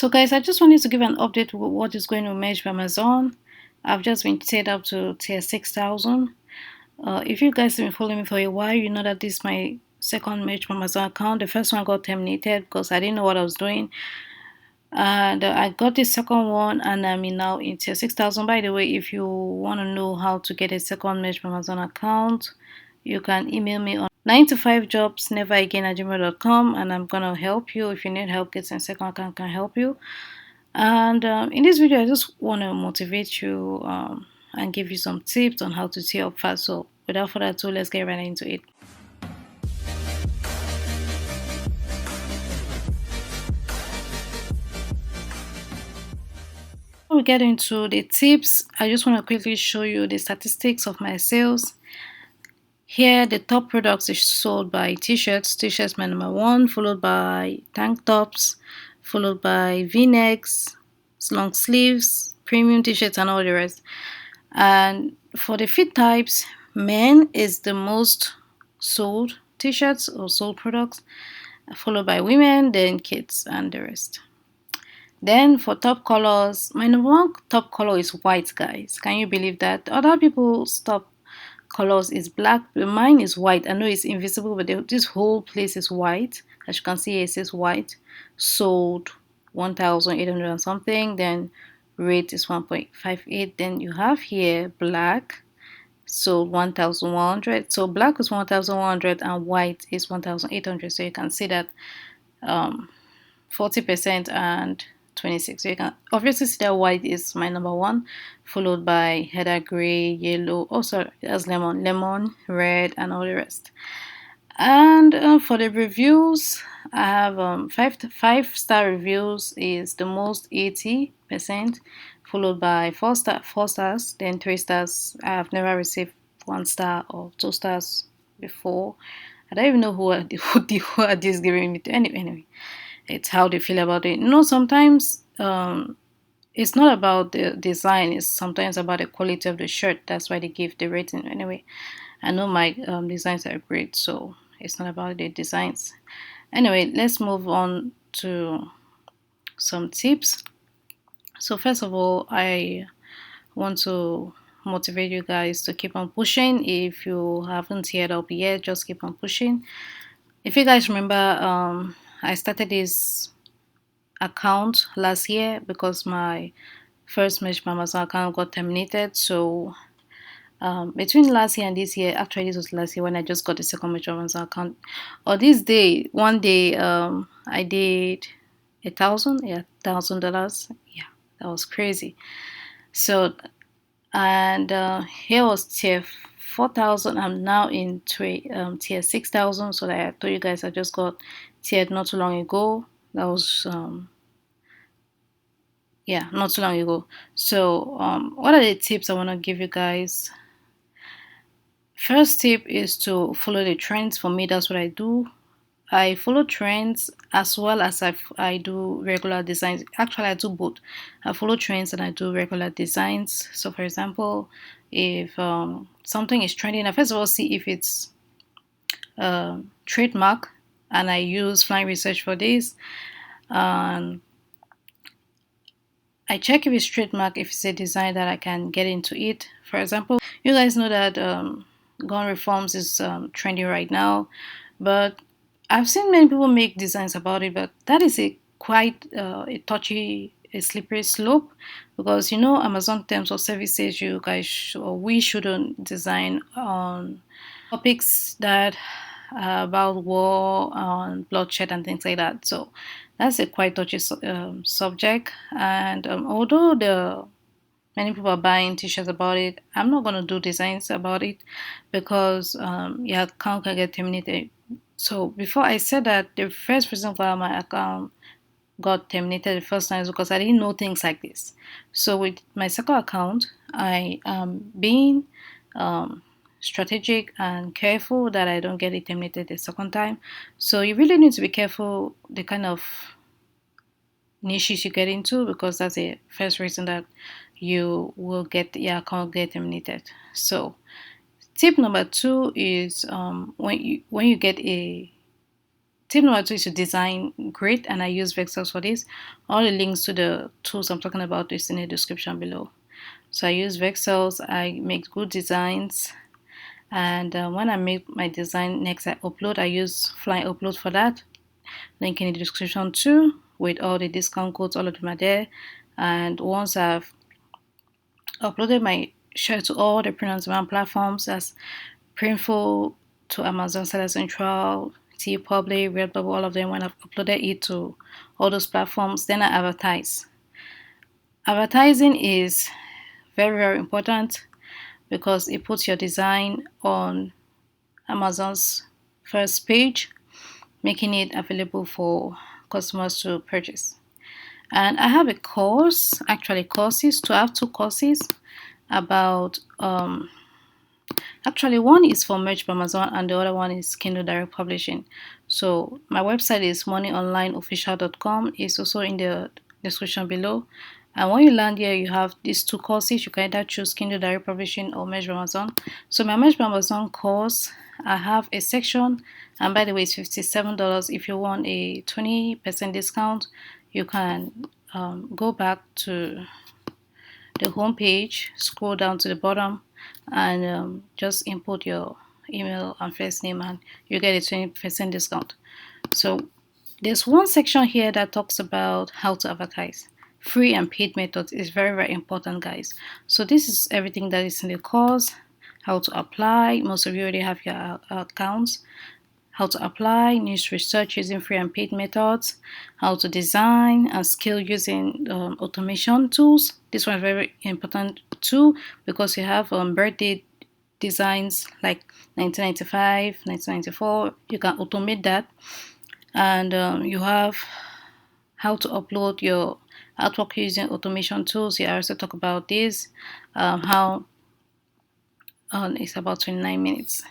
So guys, I just wanted to give an update with what is going to merge by Amazon. I've just been tiered up to tier 6,000. If you guys have been following me for a while, you know that this is my second merge by Amazon account. The first one got terminated because I didn't know what I was doing. And I got the second one and I'm now in tier 6,000. By the way, if you want to know how to get a second merge by Amazon account, you can email me on 9to5jobsneveragain@gmail.com and I'm gonna help you. If you need help getting a second account, I can help you. And in this video, I just want to motivate you and give you some tips on how to tier up fast. So without further ado, let's get right into it. Before we get into the tips, I just want to quickly show you the statistics of my sales. Here, the top products is sold by t-shirts. T-shirts my number one, followed by tank tops, followed by v-necks, long sleeves, premium t-shirts, and all the rest. And for the fit types, men is the most sold t-shirts or sold products, followed by women, then kids, and the rest. Then for top colors, my number one top color is white, guys. Can you believe that? Other people's top colors is black, but mine is white. I know it's invisible, but this whole place is white. As you can see, it says white. Sold 1,800 and something. Then rate is 1.58. Then you have here black, sold 1,100. So black is 1,100 and white is 1,800. So you can see that 40% and 26. So you can obviously see that white is my number one, followed by heather gray, yellow, also there's lemon, red, and all the rest. And for the reviews, I have five-star reviews is the most, 80%, followed by four stars, then 3 stars. I have never received 1 star or 2 stars before. I don't even know who are these giving me to. Anyway, it's how they feel about it. Sometimes it's not about the design, it's sometimes about the quality of the shirt. That's why they give the rating. Anyway, I know my designs are great, so it's not about the designs. Anyway, let's move on to some tips. So first of all, I want to motivate you guys to keep on pushing. If you haven't tiered up yet, just keep on pushing. If you guys remember, I started this account last year because my first merge by Amazon account got terminated. So between last year and this year, actually this was last year when I just got the second merge by Amazon account. Or this day, one day, I did $1,000. Yeah, that was crazy. So and here was tier 4,000. I'm now in tier 6,000. So that I told you guys I just got tiered not too long ago. That was yeah, not too long ago. So what are the tips I want to give you guys? First tip is to follow the trends. For me, that's what I do. I follow trends as well as I do regular designs. Actually, I do both. I follow trends and I do regular designs. So, for example, if something is trending, I first of all see if it's trademark, and I use Flying Research for this. I check if it's trademark, if it's a design that I can get into it. For example, you guys know that gun reforms is trending right now, but I've seen many people make designs about it, but that is a quite a touchy, a slippery slope, because Amazon terms of service says you guys or we shouldn't design on topics that are about war, on bloodshed, and things like that. So that's a quite touchy subject. And although many people are buying t-shirts about it, I'm not going to do designs about it because your account can get terminated. So before I said that, the first reason why my account got terminated the first time is because I didn't know things like this. So with my second account, I am being strategic and careful that I don't get it terminated the second time. So you really need to be careful the kind of niches you get into, because that's the first reason that you will get your account get terminated. So tip number 2 is when you get a Tip number 2 is to design grid, and I use Vexels for this. All the links to the tools I'm talking about is in the description below. So I use Vexels, I make good designs, and when I make my design, next I upload. I use Fly Upload for that. Link in the description too, with all the discount codes, all of them are there. And once I've uploaded my share to all the print-on-demand platforms, as Printful, to Amazon Seller Central, TeePublic, Redbubble, all of them, when I've uploaded it to all those platforms, then I advertise. Advertising is very, very important because it puts your design on Amazon's first page, making it available for customers to purchase. And I have a course, actually courses, to have 2 courses about actually one is for Merch by Amazon and the other one is Kindle Direct Publishing. So my website is moneyonlineofficial.com. It's also in the description below. And when you land here, you have these 2 courses. You can either choose Kindle Direct Publishing or Merch by Amazon. So my Merch by Amazon course, I have a section, and by the way, it's $57. If you want a 20% discount, you can go back to the home page, scroll down to the bottom, and just input your email and first name, and you get a 20% discount. So there's one section here that talks about how to advertise. Free and paid methods is very, very important, guys. So this is everything that is in the course. How to apply. Most of you already have your accounts. How to apply, niche research using free and paid methods, how to design and scale using automation tools. This one is very important too, because you have birthday designs like 1995, 1994. You can automate that. And you have how to upload your artwork using automation tools. I also talk about this, how it's about 29 minutes,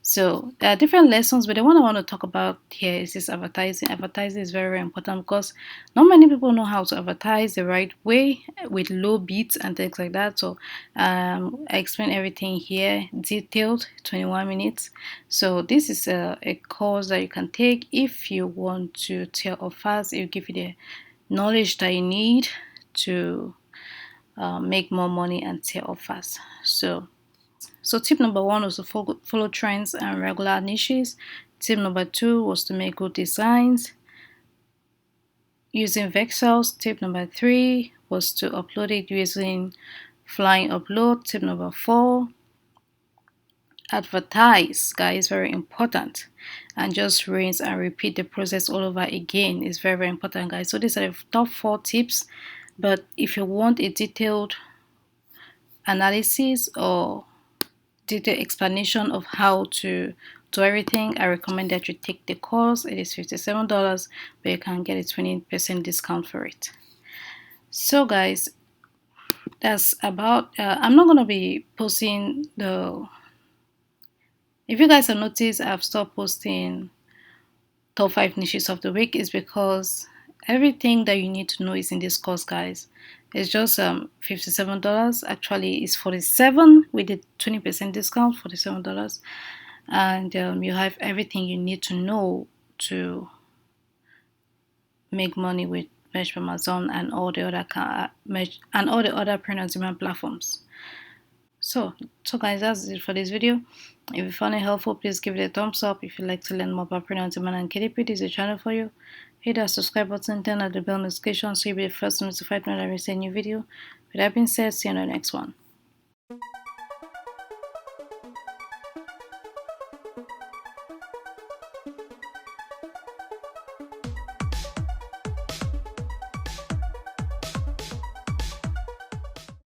So there are different lessons, but the one I want to talk about here is this advertising. Advertising is very, very important because not many people know how to advertise the right way with low beats and things like that. So I explain everything here, detailed, 21 minutes. So this is a course that you can take if you want to tear off fast. It will give you the knowledge that you need to make more money and tear off fast. So tip number 1 was to follow trends and regular niches. Tip number 2 was to make good designs using Vexels. Tip number 3 was to upload it using Flying Upload. Tip number 4, advertise, guys, very important, and just rinse and repeat the process all over again is very, very important, guys. So these are the top 4 tips, but if you want a detailed analysis or detailed explanation of how to do everything, I recommend that you take the course. It is $57, but you can get a 20% discount for it. So guys, that's about I'm not gonna be posting if you guys have noticed, I've stopped posting top 5 niches of the week. Is because everything that you need to know is in this course, guys. It's just $57. Actually, it's $47 with the 20% discount, $47. And you have everything you need to know to make money with Merch by Amazon and all the other print-on-demand platforms. So guys, that's it for this video. If you found it helpful, please give it a thumbs up. If you'd like to learn more about print-on-demand and KDP, this is a channel for you. Hit that subscribe button, turn on the bell notification so you'll be the first notified when I release a new video. With that being said, see you on the next one.